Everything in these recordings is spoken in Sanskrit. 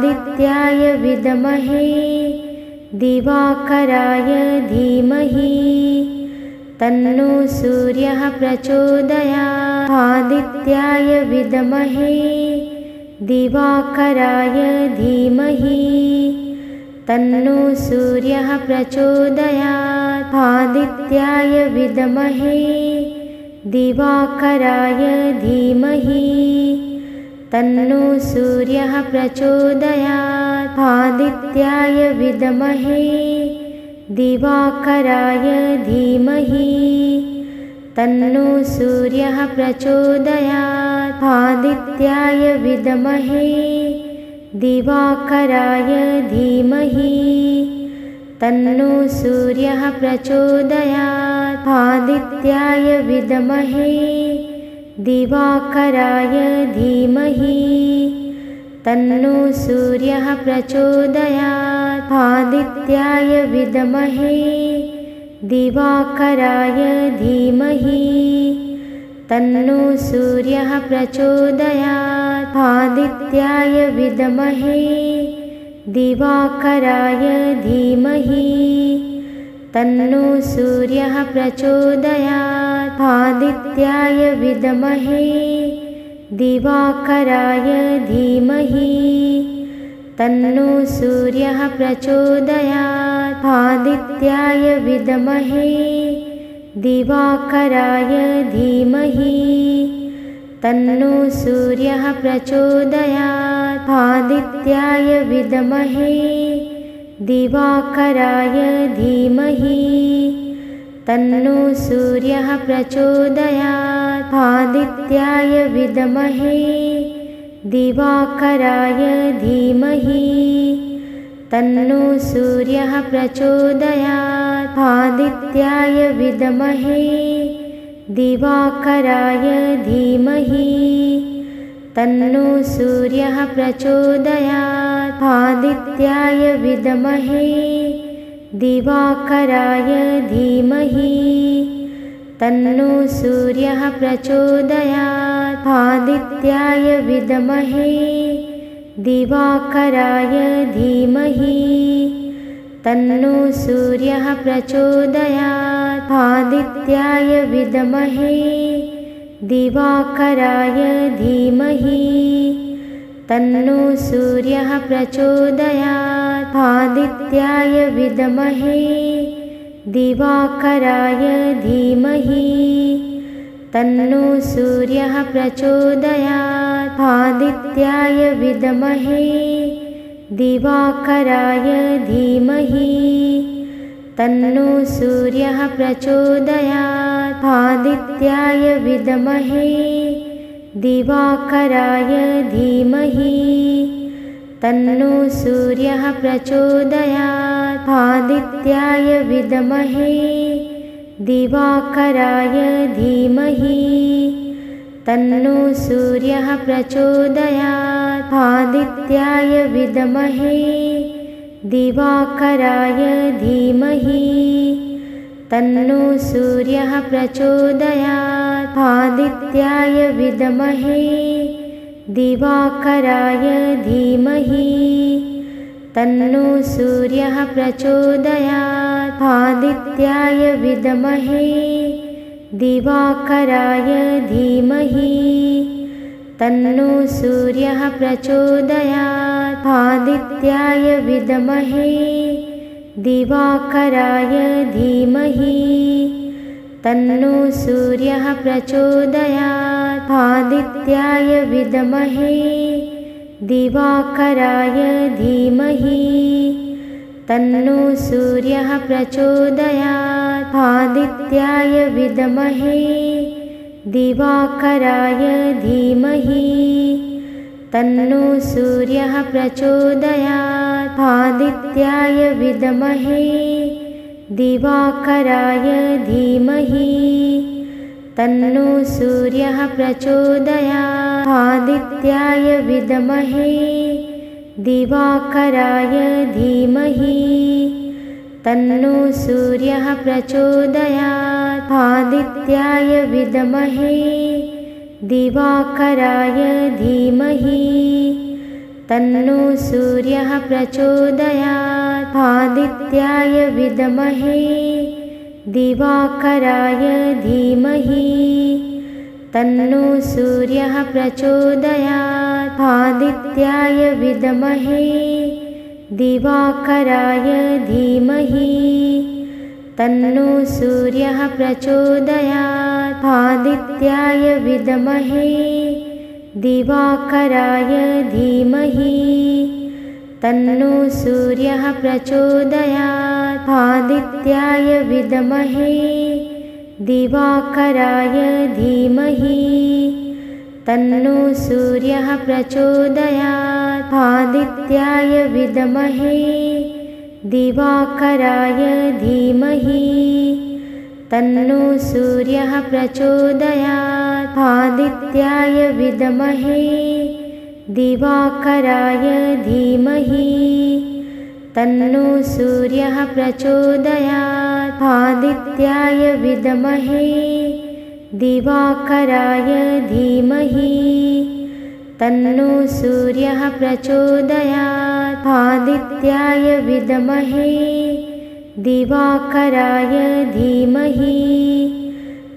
आदित्याय विद्महे दिवाकराय धीमहि तन्नो सूर्यः प्रचोदयात्। आदित्याय विद्महे दिवाकराय धीमहि तन्नो सूर्यः प्रचोदयात्। आदित्याय विद्महे दिवाकराय धीमहि तन्नो सूर्यः प्रचोदयात्। आदित्याय विद्महे दिवाकराय धीमहि तन्नो सूर्यः प्रचोदयात्। आदित्याय विद्महे दिवाकराय धीमहि तन्नो सूर्यः प्रचोदयात्। आदित्याय विद्महे दिवाकराय धीमहि तन्नो सूर्यः प्रचोदयात्। आदित्याय विद्महे दिवाकराय धीमहि तन्नो सूर्यः प्रचोदयात्। आदित्याय विद्महे दिवाकराय धीमहि तन्नो सूर्यः प्रचोदयात्। आदित्याय विद्महे दिवाकराय धीमहि तन्नो सूर्यः प्रचोदयात्। आदित्याय विद्महे दिवाकराय धीमहि तन्नो सूर्यः प्रचोदयात्। आदित्याय विद्महे दिवाकराय धीमहि तन्नो सूर्यः प्रचोदयात्। आदित्याय विद्महे दिवाकराय धीमहि तन्नो सूर्यः प्रचोदयात्। आदित्याय विद्महे दिवाकराय धीमहि तन्नो सूर्यः प्रचोदयात्। आदित्याय विद्महे दिवाकराय धीमहि तन्नो सूर्यः प्रचोदयात्। आदित्याय विद्महे दिवाकराय धीमहि तन्नो सूर्यः प्रचोदयात्। आदित्याय विद्महे दिवाकराय धीमहि तन्नो सूर्यः प्रचोदयात्। आदित्याय विद्महे दिवाकराय धीमहि तन्नो सूर्यः प्रचोदयात्। आदित्याय विद्महे दिवाकराय धीमहि तन्नो सूर्यः प्रचोदयात्। आदित्याय विद्महे दिवाकराय धीमहि तन्नो सूर्यः प्रचोदयात्। आदित्याय विद्महे दिवाकराय धीमहि तन्नो सूर्यः प्रचोदयात्। आदित्याय विद्महे दिवाकराय धीमहि तन्नो सूर्यः प्रचोदयात्। आदित्याय विद्महे दिवाकराय धीमहि तन्नो सूर्यः प्रचोदयात्। आदित्याय विद्महे दिवाकराय धीमहि तन्नो सूर्यः प्रचोदयात्। आदित्याय विद्महे दिवाकराय धीमहि तन्नो सूर्यः प्रचोदयात्। आदित्याय विद्महे दिवाकराय धीमहि तन्नो सूर्यः प्रचोदयात्। आदित्याय विद्महे दिवाकराय धीमहि तन्नो सूर्यः प्रचोदयात्। आदित्याय विद्महे दिवाकराय धीमहि तन्नो सूर्यः प्रचोदयात्। आदित्याय विद्महे दिवाकराय धीमहि तन्नो सूर्यः प्रचोदयात्। आदित्याय विद्महे दिवाकराय धीमहि तन्नो सूर्यः प्रचोदयात्। आदित्याय विद्महे दिवाकराय धीमहि तन्नो सूर्यः प्रचोदयात्। आदित्याय विद्महे दिवाकराय धीमहि तन्नो सूर्यः प्रचोदयात्। आदित्याय विद्महे दिवाकराय धीमहि तन्नो सूर्यः प्रचोदयात्। आदित्याय विद्महे दिवाकराय धीमहि तन्नो सूर्यः प्रचोदयात्। आदित्याय विद्महे दिवाकराय धीमहि तन्नो सूर्यः प्रचोदयात्। आदित्याय विद्महे दिवाकराय धीमहि तन्नो सूर्यः प्रचोदयात्। आदित्याय विद्महे दिवाकराय धीमहि तन्नो सूर्यः प्रचोदयात्। आदित्याय विद्महे दिवाकराय धीमहि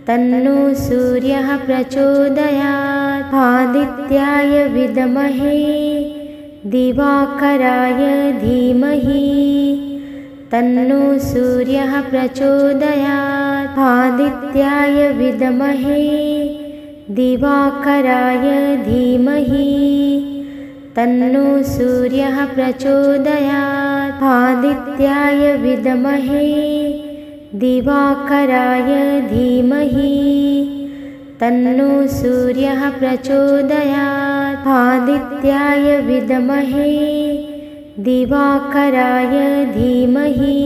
तन्नो सूर्यः प्रचोदयात्। आदित्याय विद्महे दिवाकराय धीमहि तन्नो सूर्यः प्रचोदयात्। आदित्याय विद्महे दिवाकराय धीमहि तन्नो सूर्यः प्रचोदयात्। आदित्याय विद्महे दिवाकराय धीमहि तन्नो सूर्यः प्रचोदयात्। आदित्याय विद्महे दिवाकराय धीमहि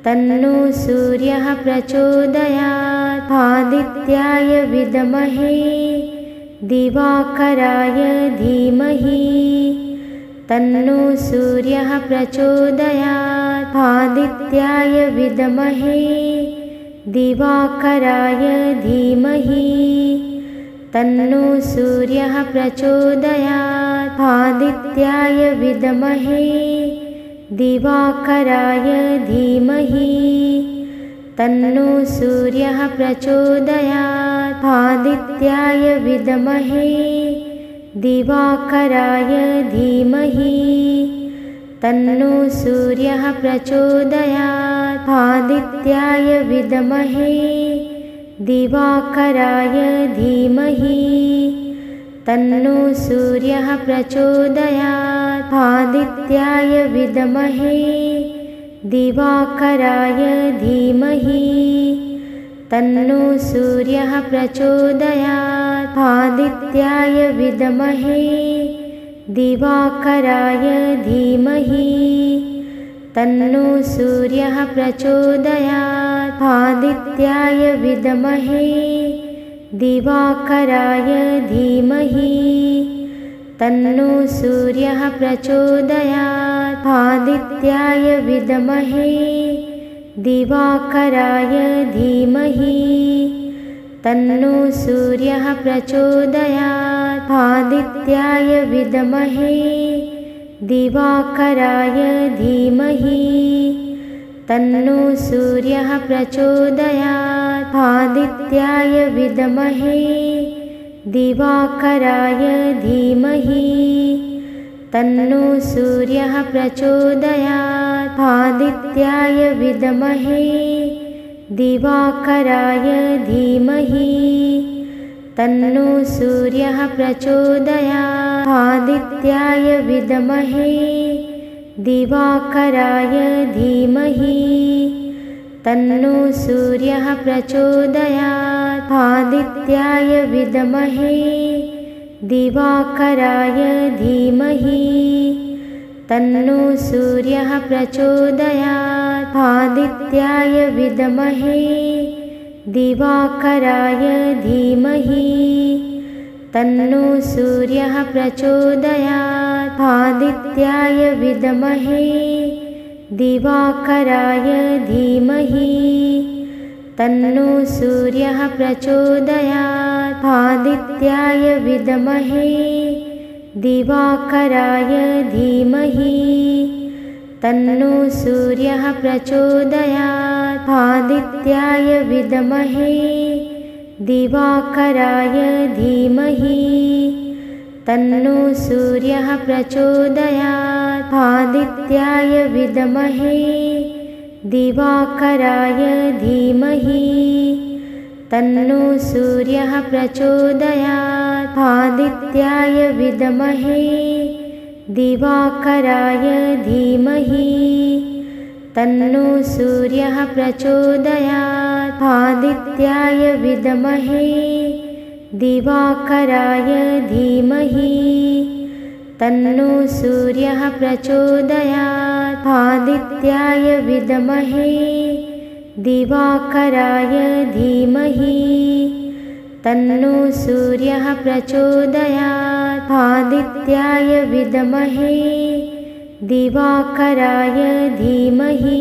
तन्नो सूर्यः प्रचोदयात्। आदित्याय विद्महे दिवाकराय धीमहि तन्नो सूर्यः प्रचोदयात्। आदित्याय विद्महे दिवाकराय धीमहि तन्नो सूर्यः प्रचोदयात्। आदित्याय विद्महे दिवाकराय धीमहि तन्नो सूर्यः प्रचोदयात्। आदित्याय विद्महे दिवाकराय धीमहि तन्नो सूर्यः प्रचोदयात्। आदित्याय विद्महे दिवाकराय धीमहि तन्नो सूर्यः प्रचोदयात्। आदित्याय विद्महे दिवाकराय धीमहि तन्नो सूर्यः प्रचोदयात्। आदित्याय विद्महे दिवाकराय धीमहि तन्नो सूर्यः प्रचोदयात्। आदित्याय विद्महे दिवाकराय धीमहि तन्नो सूर्यः प्रचोदयात्। आदित्याय विद्महे दिवाकराय धीमहि तन्नो सूर्यः प्रचोदयात्। आदित्याय विद्महे दिवाकराय धीमहि तन्नो सूर्यः प्रचोदयात्। आदित्याय विद्महे दिवाकराय धीमहि तन्नो सूर्यः प्रचोदयात्। आदित्याय विद्महे दिवाकराय धीमहि तन्नो सूर्यः प्रचोदयात्। आदित्याय विद्महे दिवाकराय धीमहि तन्नो सूर्यः प्रचोदयात्। आदित्याय विद्महे दिवाकराय धीमहि तन्नो सूर्यः प्रचोदयात्। आदित्याय विद्महे दिवाकराय धीमहि तन्नो सूर्यः प्रचोदयात्। आदित्याय विद्महे दिवाकराय धीमहि तन्नो सूर्यः प्रचोदयात्। आदित्याय विद्महे दिवाकराय धीमहि तन्नो सूर्यः प्रचोदयात् आदित्याय विद्महे दिवाकराय धीमहि तन्नो सूर्यः प्रचोदयात् आदित्याय विद्महे दिवाकराय धीमहि तन्नो सूर्यः प्रचोदयात् आदित्याय विद्महे दिवाकराय धीमहि तन्नो सूर्यः प्रचोदयात् आदित्याय विद्महे दिवाकराय धीमहि तन्नो सूर्यः प्रचोदयात् आदित्याय विद्महे दिवाकराय धीमहि तन्नो सूर्यः प्रचोदयात् आदित्याय विद्महे दिवाकराय धीमहि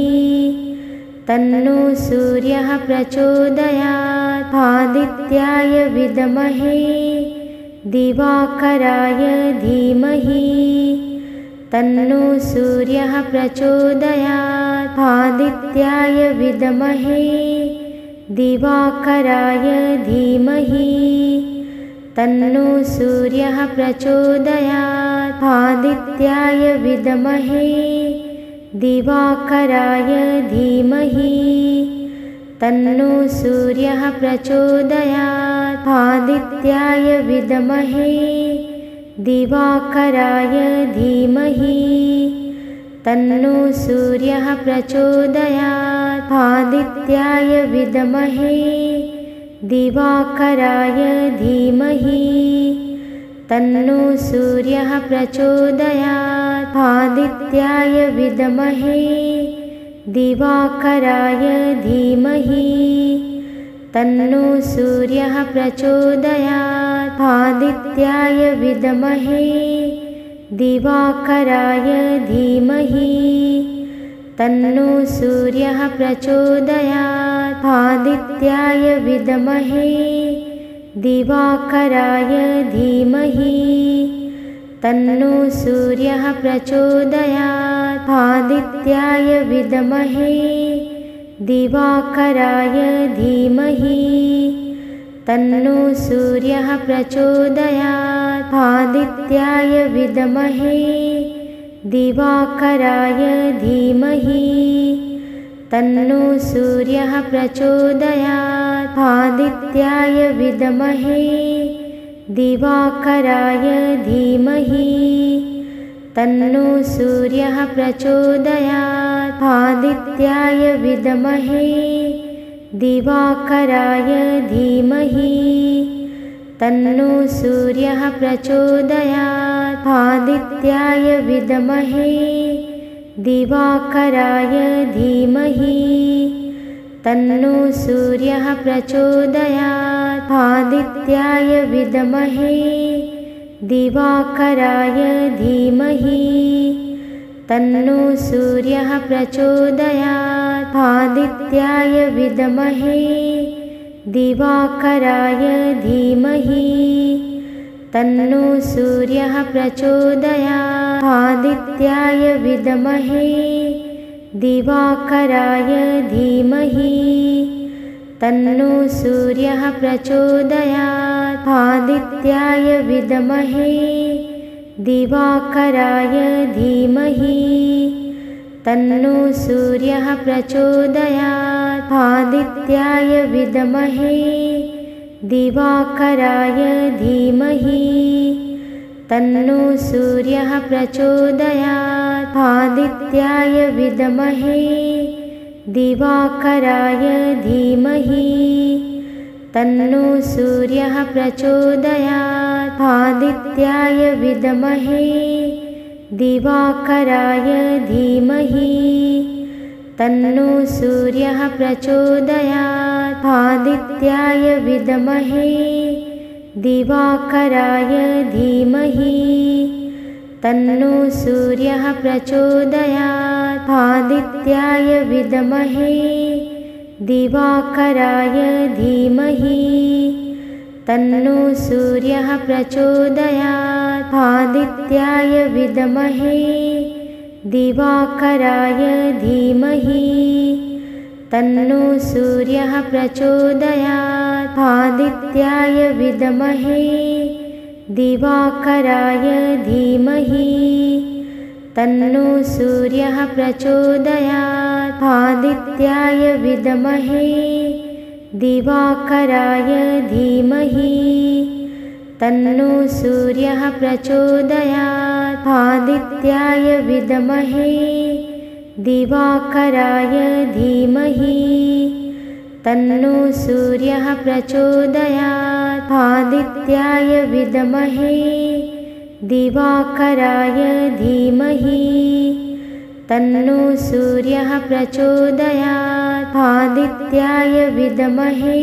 तन्नो सूर्यः प्रचोदयात् आदित्याय विद्महे दिवाकराय धीमहि तन्नो सूर्यः प्रचोदयात् आदित्याय विद्महे दिवाकराय धीमहि तन्नो सूर्यः प्रचोदयात् आदित्याय विद्महे दिवाकराय धीमहि तन्नो सूर्यः प्रचोदयात् आदित्याय विद्महे दिवाकराय धीमहि तन्नो सूर्यः प्रचोदयात् आदित्याय विद्महे दिवाकराय धीमहि तन्नो सूर्यः प्रचोदयात् आदित्याय विद्महे दिवाकराय धीमहि तन्नो सूर्यः प्रचोदयात् आदित्याय विद्महे दिवाकराय धीमहि तन्नो सूर्यः प्रचोदयात् आदित्याय विद्महे दिवाकराय धीमहि तन्नो सूर्यः प्रचोदयात् आदित्याय विद्महे दिवाकराय धीमहि तन्नो सूर्यः प्रचोदयात् आदित्याय विद्महे दिवाकराय धीमहि तन्नो सूर्यः प्रचोदयात् आदित्याय विद्महे दिवाकराय धीमहि तन्नो सूर्यः प्रचोदयात् आदित्याय विद्महे दिवाकराय धीमहि तन्नो सूर्यः प्रचोदयात् आदित्याय विद्महे दिवाकराय धीमहि तन्नो सूर्यः प्रचोदयात् आदित्याय विद्महे दिवाकराय धीमहि तन्नो सूर्यः प्रचोदयात् आदित्याय विद्महे दिवाकराय धीमहि तन्नो सूर्यः प्रचोदयात् आदित्याय विद्महे दिवाकराय धीमहि तन्नो सूर्यः प्रचोदयात् आदित्याय विद्महे दिवाकराय धीमहि तन्नो सूर्यः प्रचोदयात् आदित्याय विद्महे दिवाकराय धीमहि तन्नो सूर्यः प्रचोदयात् आदित्याय विद्महे दिवाकराय धीमहि तन्नो सूर्यः प्रचोदयात् आदित्याय विद्महे दिवाकराय धीमहि तन्नो सूर्यः प्रचोदयात् आदित्याय विद्महे दिवाकराय धीमहि तन्नो सूर्यः प्रचोदयात् आदित्याय विद्महे दिवाकराय धीमहि तन्नो सूर्यः प्रचोदयात् आदित्याय विद्महे दिवाकराय धीमहि तन्नो सूर्यः प्रचोदयात् आदित्याय विद्महे दिवाकराय धीमहि तन्नो सूर्यः प्रचोदयात् आदित्याय विद्महे दिवाकराय धीमहि तन्नो सूर्यः प्रचोदयात् आदित्याय विद्महे दिवाकराय धीमहि तन्नो सूर्यः प्रचोदयात् आदित्याय विद्महे दिवाकराय धीमहि तन्नो सूर्यः प्रचोदयात् आदित्याय विद्महे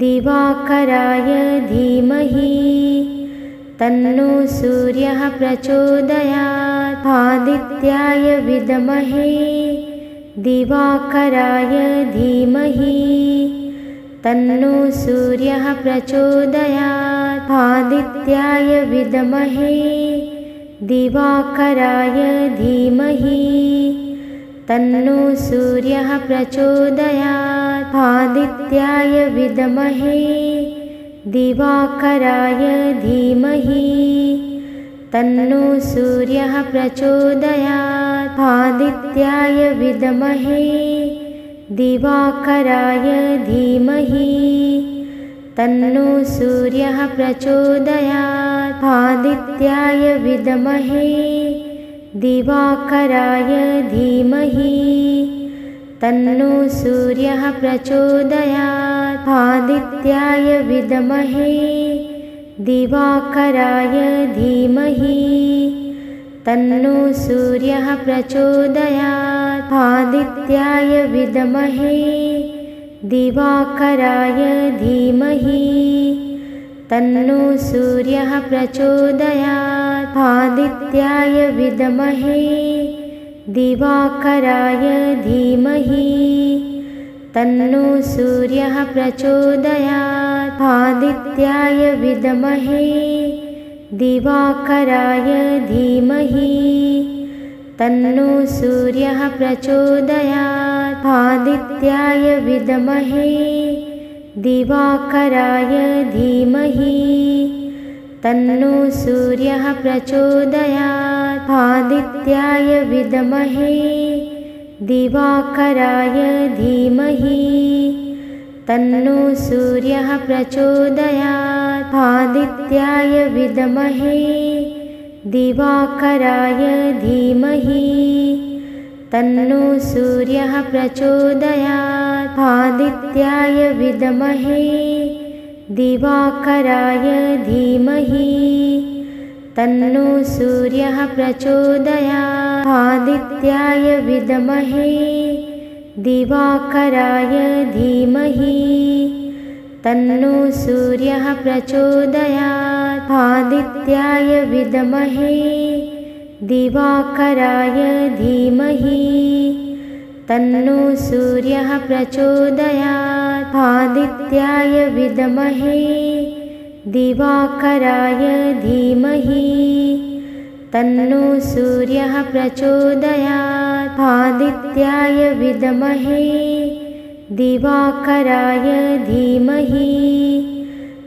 दिवाकराय धीमहि तन्नो सूर्यः प्रचोदयात् आदित्याय विद्महे दिवाकराय धीमहि तन्नो सूर्यः प्रचोदयात् आदित्याय विद्महे दिवाकराय धीमहि तन्नो सूर्यः प्रचोदयात् आदित्याय विद्महे दिवाकराय धीमहि तन्नो सूर्यः प्रचोदयात् आदित्याय विद्महे दिवाकराय धीमहि तन्नो सूर्यः प्रचोदयात् आदित्याय विद्महे दिवाकराय धीमहि तन्नो सूर्यः प्रचोदयात् आदित्याय विद्महे दिवाकराय धीमहि तन्नो सूर्यः प्रचोदयात् आदित्याय विद्महे दिवाकराय धीमहि तन्नो सूर्यः प्रचोदयात् आदित्याय विद्महे दिवाकराय धीमहि तन्नो सूर्यः प्रचोदयात् आदित्याय विद्महे दिवाकराय धीमहि तन्नो सूर्यः प्रचोदयात् आदित्याय विद्महे दिवाकराय धीमहि तन्नो सूर्यः प्रचोदयात् आदित्याय विद्महे दिवाकराय धीमहि तन्नो सूर्यः प्रचोदयात् आदित्याय विद्महे दिवाकराय धीमहि तन्नो सूर्यः प्रचोदयात् आदित्याय विद्महे दिवाकराय धीमहि तन्नो सूर्यः प्रचोदयात् आदित्याय विद्महे दिवाकराय धीमहि तन्नो सूर्यः प्रचोदयात् आदित्याय विद्महे दिवाकराय धीमहि तन्नो सूर्यः प्रचोदयात् आदित्याय विद्महे दिवाकराय धीमहि तन्नो सूर्यः प्रचोदयात् आदित्याय विद्महे दिवाकराय धीमहि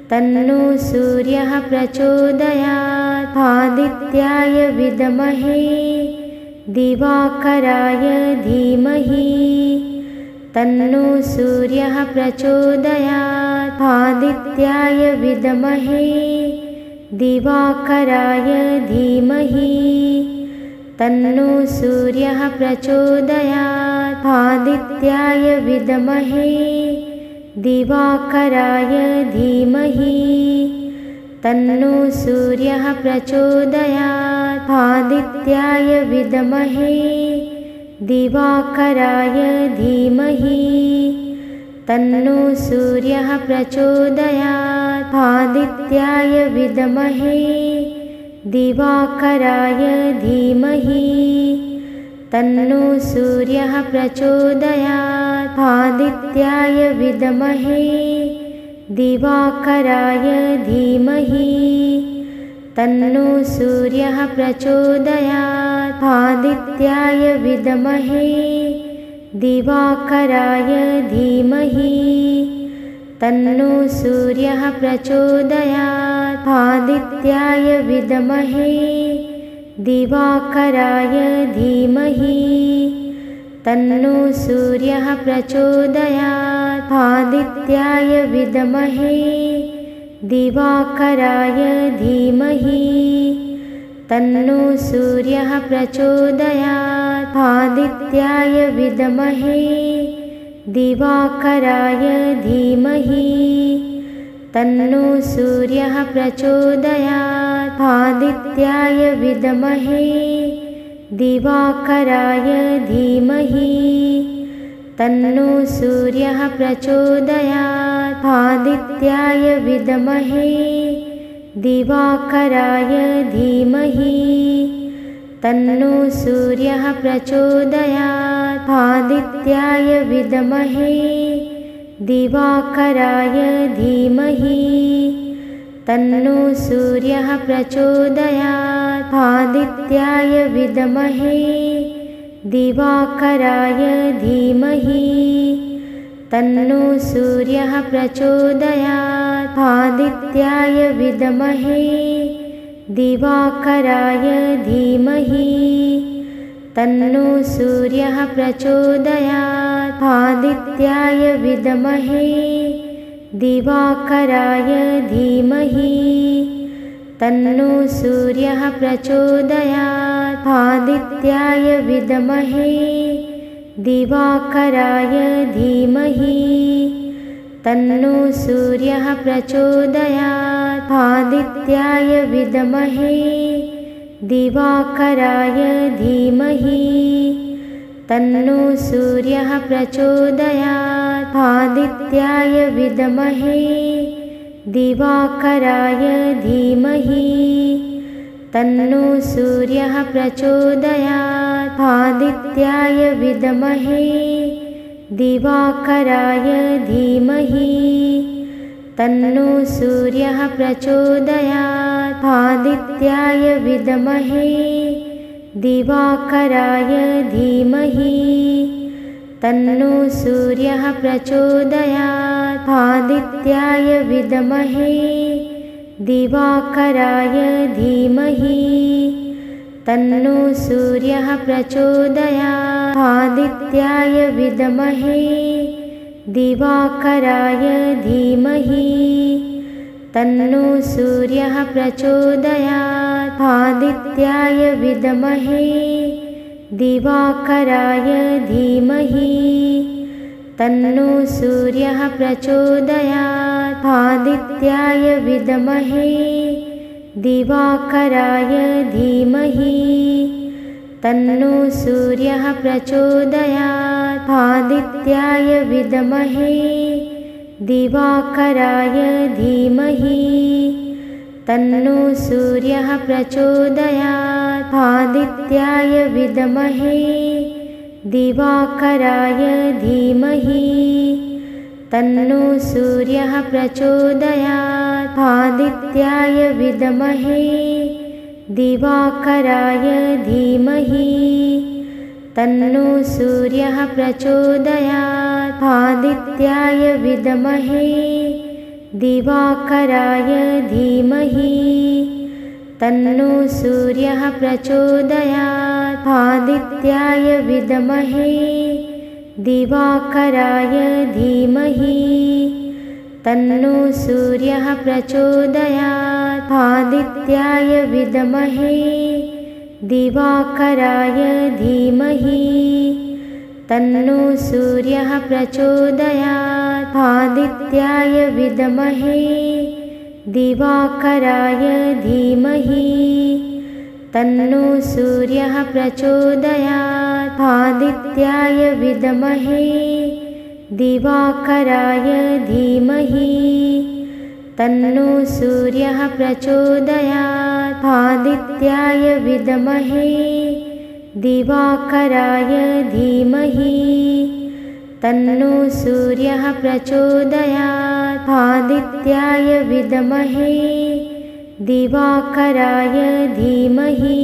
तन्नो सूर्यः प्रचोदयात् आदित्याय विद्महे दिवाकराय धीमहि तन्नो सूर्यः प्रचोदयात् आदित्याय विद्महे दिवाकराय धीमहि तन्नो सूर्यः प्रचोदयात् आदित्याय विद्महे दिवाकराय धीमहि तन्नो सूर्यः प्रचोदयात् आदित्याय विद्महे दिवाकराय धीमहि तन्नो सूर्यः प्रचोदयात् आदित्याय विद्महे दिवाकराय धीमहि तन्नो सूर्यः प्रचोदयात् आदित्याय विद्महे दिवाकराय धीमहि तन्नो सूर्यः प्रचोदयात्। आदित्याय विद्महे दिवाकराय धीमहि तन्नो सूर्यः प्रचोदयात्। आदित्याय विद्महे दिवाकराय धीमहि तन्नो सूर्यः प्रचोदयात्। आदित्याय विद्महे दिवाकराय धीमहि तन्नो सूर्यः प्रचोदयात्। आदित्याय विद्महे दिवाकराय धीमहि तन्नो सूर्यः प्रचोदयात्। आदित्याय विद्महे दिवाकराय धीमहि तन्नो सूर्यः प्रचोदयात्। आदित्याय विद्महे दिवाकराय धीमहि तन्नो सूर्यः प्रचोदयात्। आदित्याय विद्महे दिवाकराय धीमहि तन्नो सूर्यः प्रचोदयात्। आदित्याय विद्महे दिवाकराय धीमहि तन्नो सूर्यः प्रचोदयात्। आदित्याय विद्महे दिवाकराय धीमहि तन्नो सूर्यः प्रचोदयात्। आदित्याय विद्महे दिवाकराय धीमहि तन्नो सूर्यः प्रचोदयात्। आदित्याय विद्महे दिवाकराय धीमहि तन्नो सूर्यः प्रचोदयात्। आदित्याय विद्महे दिवाकराय धीमहि तन्नो सूर्यः प्रचोदयात्। आदित्याय विद्महे दिवाकराय धीमहि तन्नो सूर्यः प्रचोदयात्। आदित्याय विद्महे दिवाकराय धीमहि तन्नो सूर्यः प्रचोदयात्। आदित्याय विद्महे दिवाकराय धीमहि तन्नो सूर्यः प्रचोदयात्। आदित्याय विद्महे दिवाकराय धीमहि तन्नो सूर्यः प्रचोदयात्। आदित्याय विद्महे दिवाकराय धीमहि तन्नो सूर्यः प्रचोदयात्। आदित्याय विद्महे दिवाकराय धीमहि तन्नो सूर्यः प्रचोदयात्। आदित्याय विद्महे दिवाकराय धीमहि तन्नो सूर्यः प्रचोदयात्। आदित्याय विद्महे दिवाकराय धीमहि तन्नो सूर्यः प्रचोदयात्। आदित्याय विद्महे दिवाकराय धीमहि तन्नो सूर्यः प्रचोदयात्। आदित्याय विद्महे दिवाकराय धीमहि तन्नो सूर्यः प्रचोदयात्। आदित्याय विद्महे दिवाकराय धीमहि तन्नो सूर्यः प्रचोदयात्। आदित्याय विद्महे दिवाकराय धीमहि तन्नो सूर्यः प्रचोदयात्। आदित्याय विद्महे दिवाकराय धीमहि तन्नो सूर्यः प्रचोदयात्। आदित्याय विद्महे दिवाकराय धीमहि तन्नो सूर्यः प्रचोदयात्। आदित्याय विद्महे दिवाकराय धीमहि तन्नो सूर्यः प्रचोदयात्। आदित्याय विद्महे दिवाकराय धीमहि तन्नो सूर्यः प्रचोदयात्। आदित्याय विद्महे दिवाकराय धीमहि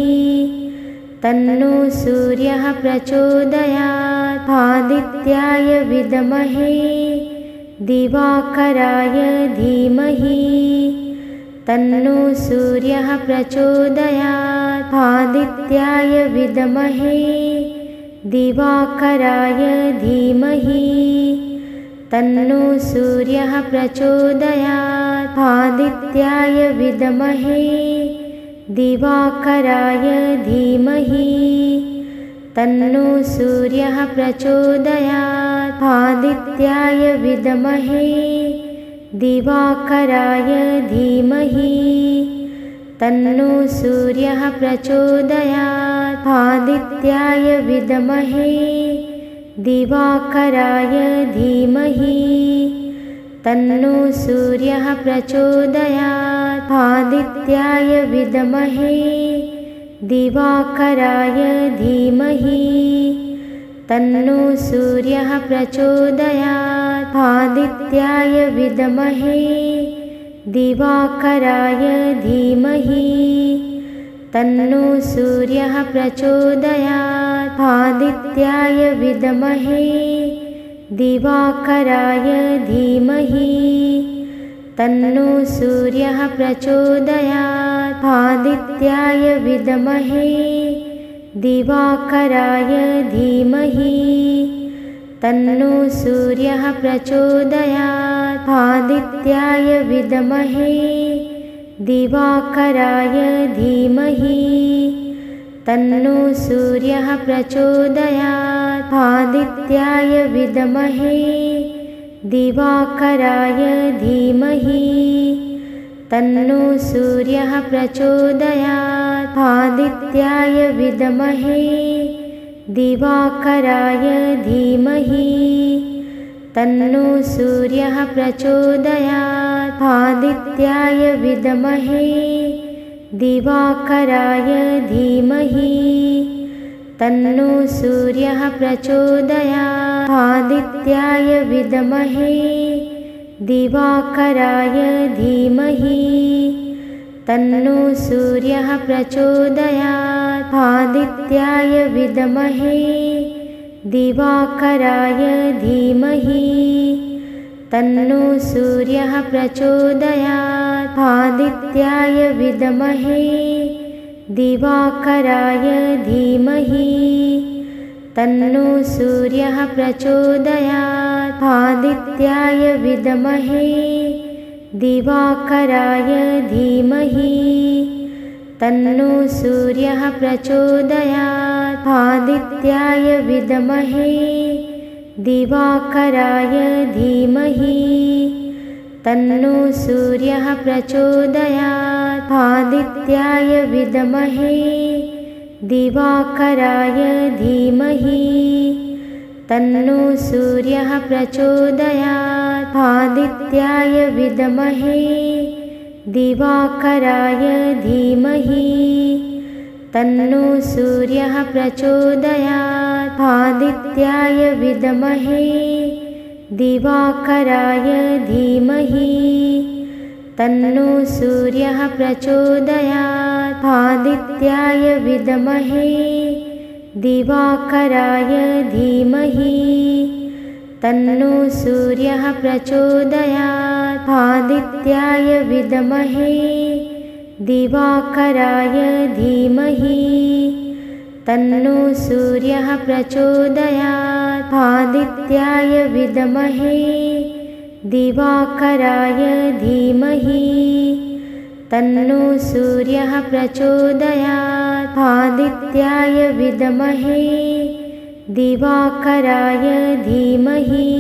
तन्नो सूर्यः प्रचोदयात् आदित्याय विद्महे दिवाकराय धीमहि तन्नो सूर्यः प्रचोदयात् आदित्याय विद्महे दिवाकराय धीमहि तन्नो सूर्यः प्रचोदयात् आदित्याय विद्महे दिवाकराय धीमहि तन्नो सूर्यः प्रचोदयात् आदित्याय विद्महे दिवाकराय धीमहि तन्नो सूर्यः प्रचोदयात् आदित्याय विद्महे दिवाकराय धीमहि तन्नो सूर्यः प्रचोदयात् आदित्याय विद्महे दिवाकराय धीमहि तन्नो सूर्यः प्रचोदयात् आदित्याय विद्महे दिवाकराय धीमहि तन्नो सूर्यः प्रचोदयात् आदित्याय विद्महे दिवाकराय धीमहि तन्नो सूर्यः प्रचोदयात् आदित्याय विद्महे दिवाकराय धीमहि तन्नो सूर्यः प्रचोदयात् आदित्याय विद्महे दिवाकराय धीमहि तन्नो सूर्यः प्रचोदयात् आदित्याय विद्महे दिवाकराय धीमहि तन्नो सूर्यः प्रचोदयात् आदित्याय विद्महे दिवाकराय धीमहि तन्नो सूर्यः प्रचोदयात् आदित्याय विद्महे दिवाकराय धीमहि तन्नो सूर्यः प्रचोदयात् आदित्याय विद्महे दिवाकराय धीमहि तन्नो सूर्यः प्रचोदयात् आदित्याय विद्महे दिवाकराय धीमहि तन्नो सूर्यः प्रचोदयात् आदित्याय विद्महे दिवाकराय धीमहि तन्नो सूर्यः प्रचोदयात् आदित्याय विद्महे दिवाकराय धीमहि तन्नो सूर्यः प्रचोदयात् आदित्याय विद्महे दिवाकराय धीमहि तन्नो सूर्यः प्रचोदयात् आदित्याय विद्महे दिवाकराय धीमहि तन्नो सूर्यः प्रचोदयात् आदित्याय विद्महे दिवाकराय धीमहि तन्नो सूर्यः प्रचोदयात् आदित्याय विद्महे दिवाकराय धीमहि तन्नो सूर्यः प्रचोदयात् आदित्याय विद्महे दिवाकराय धीमहि तन्नो सूर्यः प्रचोदयात् आदित्याय विद्महे दिवाकराय धीमहि तन्नो सूर्यः प्रचोदयात् आदित्याय विद्महे दिवाकराय धीमहि तन्नो सूर्यः प्रचोदयात् आदित्याय विद्महे दिवाकराय धीमहि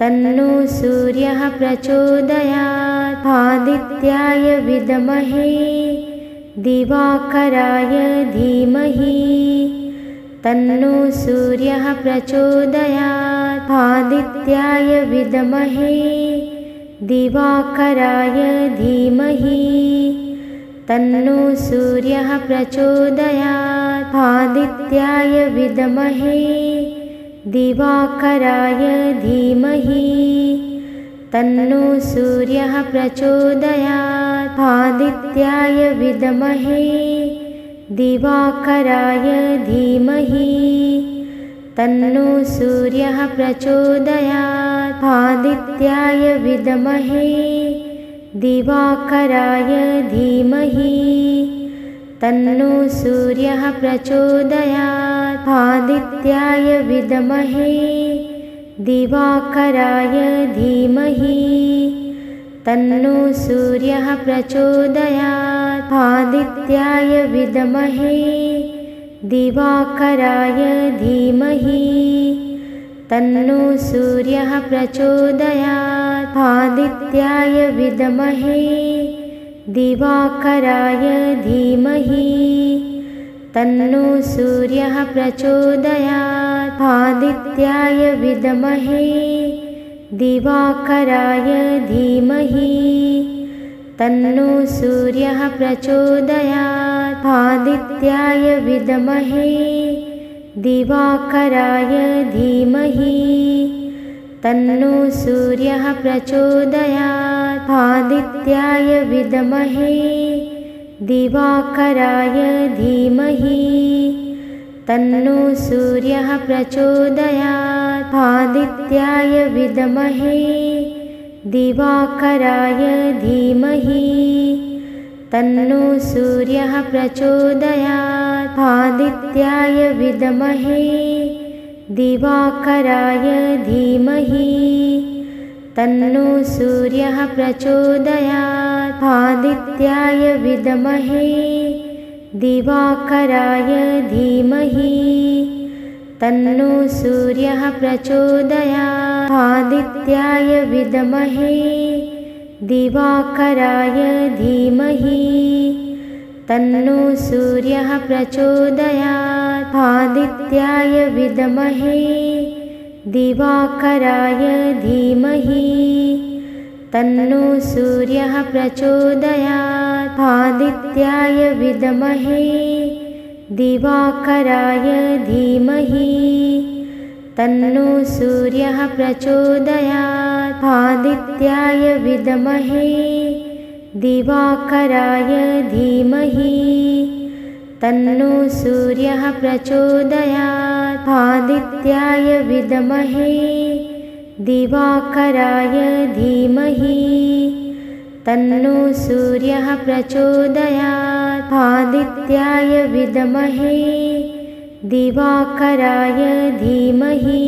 तन्नो सूर्यः प्रचोदयात् आदित्याय विद्महे दिवाकराय धीमहि तन्नो सूर्यः प्रचोदयात् आदित्याय विद्महे दिवाकराय धीमहि तन्नो सूर्यः प्रचोदयात् आदित्याय विद्महे दिवाकराय धीमहि तन्नो सूर्यः प्रचोदयात् आदित्याय विद्महे दिवाकराय धीमहि तन्नो सूर्यः प्रचोदयात् आदित्याय विद्महे दिवाकराय धीमहि तन्नो सूर्यः प्रचोदयात् आदित्याय विद्महे दिवाकराय धीमहि तन्नो सूर्यः प्रचोदयात् आदित्याय विद्महे दिवाकराय धीमहि तन्नो सूर्यः प्रचोदयात् आदित्याय विद्महे दिवाकराय धीमहि तन्नो सूर्यः प्रचोदयात् आदित्याय विद्महे दिवाकराय धीमहि तन्नो सूर्यः प्रचोदयात् आदित्याय विद्महे दिवाकराय धीमहि तन्नो सूर्यः प्रचोदयात् आदित्याय विद्महे दिवाकराय धीमहि तन्नो सूर्यः प्रचोदयात् आदित्याय विद्महे दिवाकराय धीमहि तन्नो सूर्यः प्रचोदयात् आदित्याय विद्महे दिवाकराय धीमहि तन्नो सूर्यः प्रचोदयात् आदित्याय विद्महे दिवाकराय धीमहि तन्नो सूर्यः प्रचोदयात् आदित्याय विद्महे दिवाकराय धीमहि तन्नो सूर्यः प्रचोदयात् आदित्याय विद्महे दिवाकराय धीमहि तन्नो सूर्यः प्रचोदयात् आदित्याय विद्महे दिवाकराय धीमहि तन्नो सूर्यः प्रचोदयात् आदित्याय विद्महे दिवाकराय धीमहि तन्नो सूर्यः प्रचोदयात् आदित्याय विद्महे दिवाकराय धीमहि तन्नो सूर्यः प्रचोदयात् आदित्याय विद्महे दिवाकराय धीमहि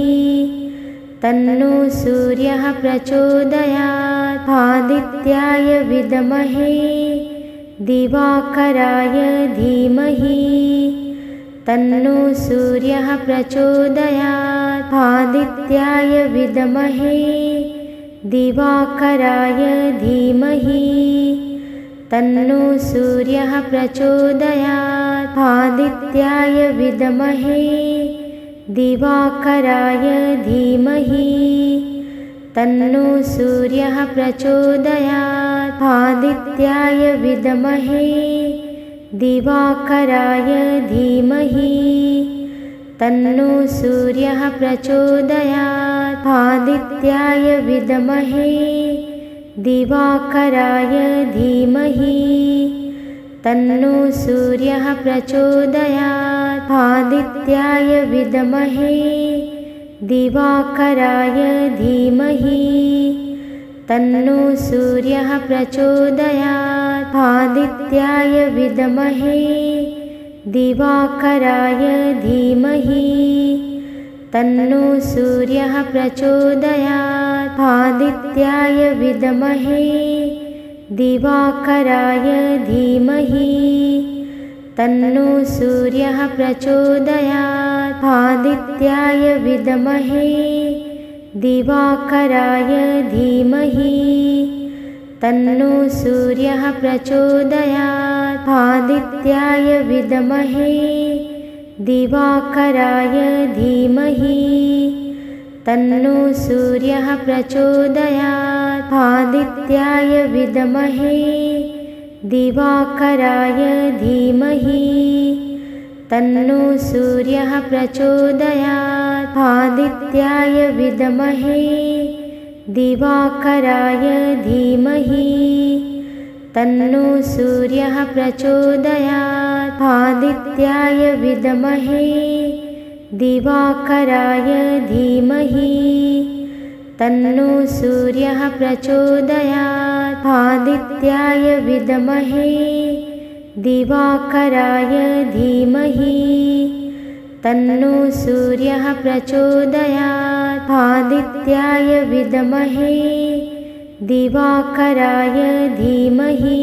तन्नो सूर्यः प्रचोदयात् आदित्याय विद्महे दिवाकराय धीमहि तन्नो सूर्यः प्रचोदयात् आदित्याय विद्महे दिवाकराय धीमहि तन्नो सूर्यः प्रचोदयात् आदित्याय विद्महे दिवाकराय धीमहि तन्नो सूर्यः प्रचोदयात् आदित्याय विद्महे दिवाकराय धीमहि तन्नो सूर्यः प्रचोदयात् आदित्याय विद्महे दिवाकराय धीमहि तन्नो सूर्यः प्रचोदयात् आदित्याय विद्महे दिवाकराय धीमहि तन्नो सूर्यः प्रचोदयात् आदित्याय विद्महे दिवाकराय धीमहि तन्नो सूर्यः प्रचोदयात् आदित्याय विद्महे दिवाकराय धीमहि तन्नो सूर्यः प्रचोदयात् आदित्याय विद्महे दिवाकराय धीमहि तन्नो सूर्यः प्रचोदयात् आदित्याय विद्महे दिवाकराय धीमहि तन्नो सूर्यः प्रचोदयात् आदित्याय विद्महे दिवाकराय धीमहि तन्नो सूर्यः प्रचोदयात् आदित्याय विद्महे दिवाकराय धीमहि तन्नो सूर्यः प्रचोदयात्। आदित्याय विद्महे दिवाकराय धीमहि तन्नो सूर्यः प्रचोदयात्। आदित्याय विद्महे दिवाकराय धीमहि तन्नो सूर्यः प्रचोदयात्। आदित्याय विद्महे दिवाकराय धीमहि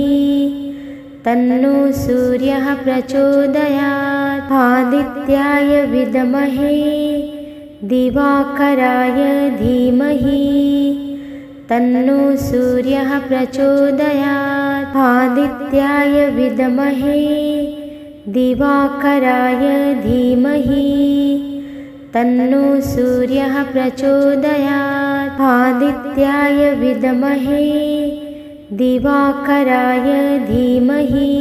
तन्नो सूर्यः प्रचोदयात्। आदित्याय विद्महे दिवाकराय धीमहि तन्नो सूर्यः प्रचोदयात्। आदित्याय विद्महे दिवाकराय धीमहि तन्नो सूर्यः प्रचोदयात्। आदित्याय विद्महे दिवाकराय धीमहि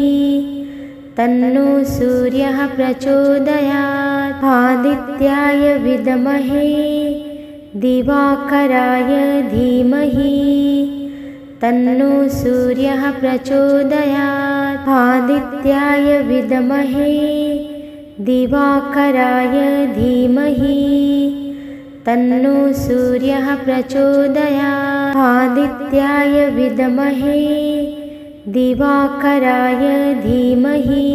तन्नो सूर्यः प्रचोदयात्। आदित्याय विद्महे दिवाकराय धीमहि तन्नो सूर्यः प्रचोदयात्। आदित्याय विद्महे दिवाकराय धीमहि तन्नो सूर्यः प्रचोदयात्। आदित्याय विद्महे दिवाकराय धीमहि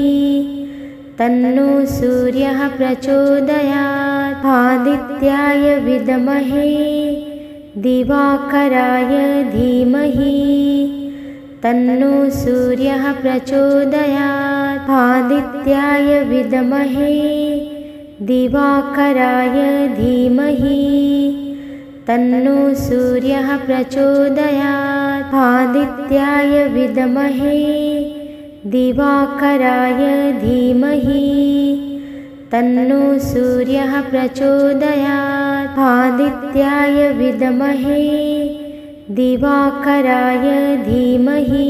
तन्नो सूर्यः प्रचोदयात्। आदित्याय विद्महे दिवाकराय धीमहि तन्नो सूर्यः प्रचोदयात्। आदित्याय विद्महे दिवाकराय धीमहि तन्नो सूर्यः प्रचोदयात्। आदित्याय विद्महे दिवाकराय धीमहि तन्नो सूर्यः प्रचोदयात्। आदित्याय विद्महे दिवाकराय धीमहि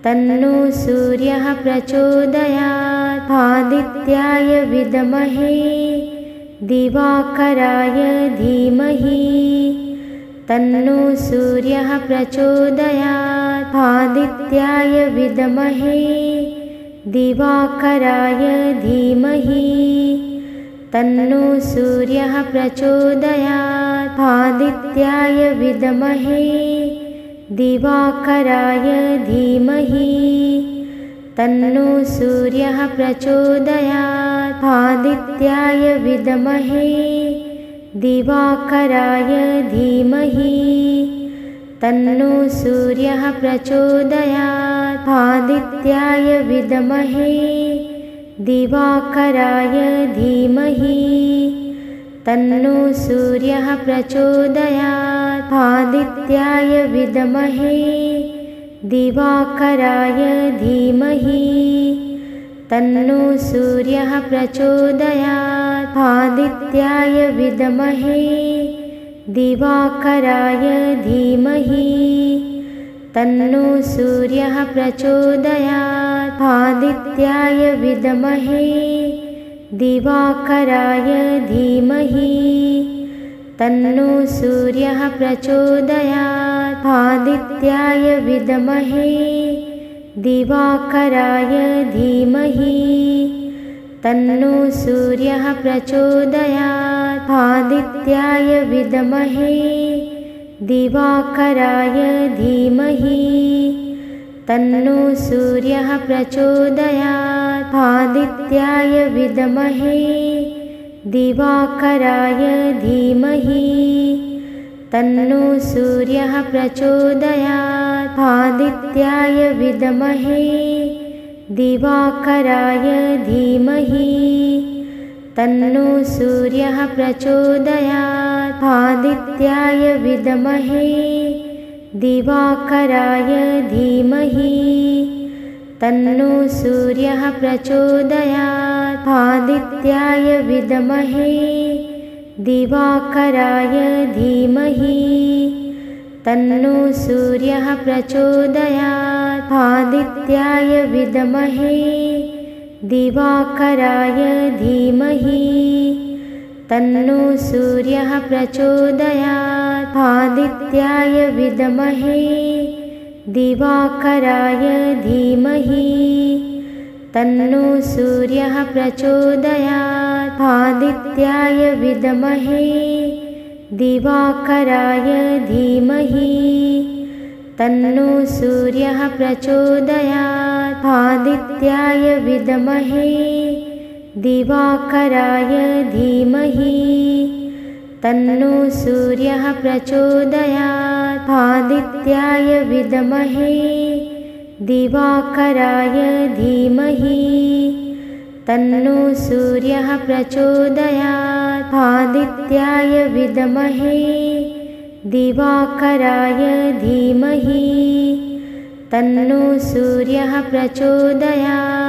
तन्नो सूर्यः प्रचोदयात्। आदित्याय विद्महे दिवाकराय धीमहि तन्नो सूर्यः प्रचोदयात्। आदित्याय विद्महे दिवाकराय धीमहि तन्नो सूर्यः प्रचोदयात्। आदित्याय विद्महे दिवाकराय धीमहि तन्नो सूर्यः प्रचोदयात्। आदित्याय विद्महे दिवाकराय धीमहि तन्नो सूर्यः प्रचोदयात्। आदित्याय विद्महे दिवाकराय धीमहि तन्नो सूर्यः प्रचोदयात्। आदित्याय विद्महे दिवाकराय धीमहि तन्नो सूर्यः प्रचोदयात्। आदित्याय विद्महे दिवाकराय धीमहि तन्नो सूर्यः प्रचोदयात्। आदित्याय विद्महे दिवाकराय धीमहि तन्नो सूर्यः प्रचोदयात्। आदित्याय विद्महे दिवाकराय धीमहि तन्नो सूर्यः प्रचोदयात्। आदित्याय विद्महे दिवाकराय धीमहि तन्नो सूर्यः प्रचोदयात्। आदित्याय विद्महे दिवाकराय धीमहि तन्नो सूर्यः प्रचोदयात्। आदित्याय विद्महे दिवाकराय धीमहि तन्नो सूर्यः प्रचोदयात्। आदित्याय विद्महे दिवाकराय धीमहि तन्नो सूर्यः प्रचोदयात्। आदित्याय विद्महे दिवाकराय धीमहि तन्नो सूर्यः प्रचोदयात्। आदित्याय विद्महे दिवाकराय धीमहि तन्नो सूर्यः प्रचोदयात्। आदित्याय विद्महे दिवाकराय धीमहि तन्नो सूर्यः प्रचोदयात् आदित्याय विद्महे दिवाकराय धीमहि तन्नो सूर्यः प्रचोदयात् आदित्याय विद्महे दिवाकराय धीमहि तन्नो सूर्यः प्रचोदयात् आदित्याय विद्महे दिवाकराय धीमहि तन्नो सूर्यः प्रचोदयात् आदित्याय विद्महे दिवाकराय धीमहि तन्नो सूर्यः प्रचोदयात्